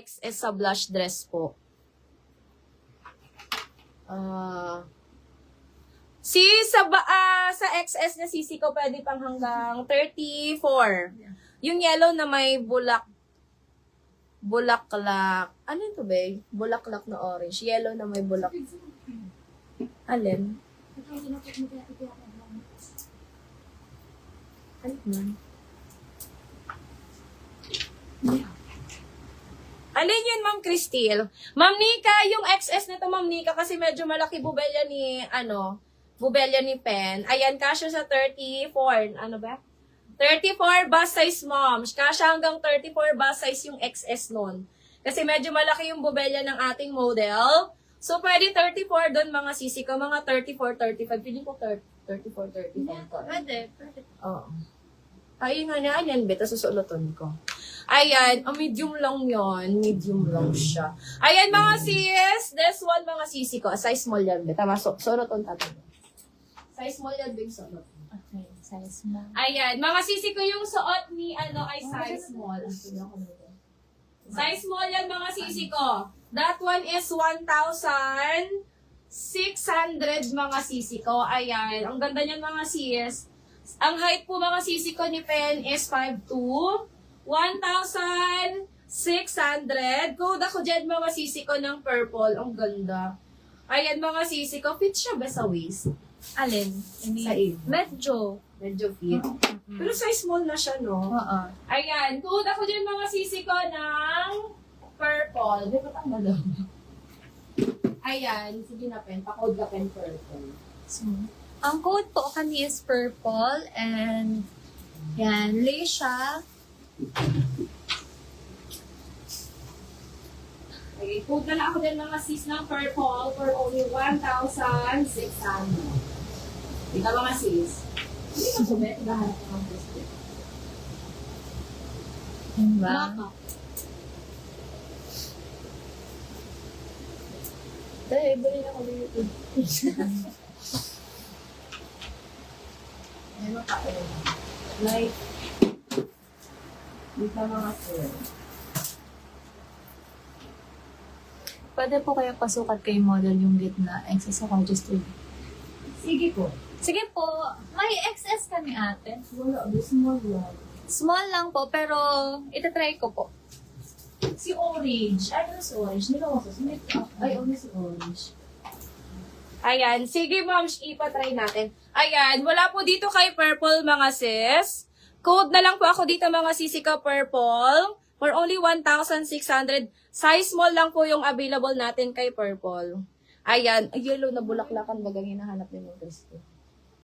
XS sa blush dress po. Sa XS na sisi ko, pwede pang hanggang 34. Yung yellow na may bulaklak. Ano ito, ba? Bulaklak na orange. Yellow na may Alin? Ano man? Alin yun, Ma'am Cristil? Ma'am Nika, yung XS nito, Ma'am Nika, kasi medyo malaki bubelya ni Pen. Ayan, kasya sa 34. Ano ba? 34 bust size, ma'am. Kasya hanggang 34 bust size yung XS nun. Kasi medyo malaki yung bubelya ng ating model. So, pwede 34 doon mga sisi ko. Mga 34, 35. Piling ko 34, 35. Pwede. Oo. Ayun nga na, ayan, beta, susuloton ko. Ayan, medium lang yon, medium lang siya. Ayan, mga sis, this one, mga sisi ko, size small yan, beta, suloton tatin. Size small yan, big suot. Okay, size small. Ayan, mga sisi ko yung suot ni, ay size small. Size small yan, mga sisi ko. That one is 1,600, mga sisi ko. Ayan, ang ganda niyan, mga sis. Ang height po, mga sisi ko ni Pen is 5'2", 1,600. Code ako dyan, mga sisi ko ng purple. Ang ganda. Ayan, mga sisi ko. Fit siya ba sa waist? Alin? Sa iyo. Medyo. Medyo fit. Pero size small na siya, no? Oo. Ayan. Code ako dyan, mga sisi ko ng purple. Di ba tama daw? Ayan. Sige na, Pen. Pa-code ka, Pen, purple. So, ang code po kami is purple and yan, lace siya. Okay, code na lang ako din mga sis ng purple for only 1,600. Ika mga sis. Hindi ka po, Bet. Gahanap ko ng gusto. Diba? Dahil, bali na ako dito. Ano pa like, dito mga sir. Pwede po kaya pasukat kay model yung gitna. XS ako just to. Sige po. Sige po, may XS kami ate. Wala, small lang. Small lang po, pero itatry ko po. Si Orange. Ano si Orange? Hindi ko ay, si Orange. Ayan. Sige, ma'am. Ipatry natin. Ayan. Wala po dito kay Purple, mga sis. Code na lang po ako dito, mga sisi ka Purple. For only 1,600. Size small lang po yung available natin kay Purple. Ayan. Yellow na bulaklakan. Bagang hinahanap din yung Cristo.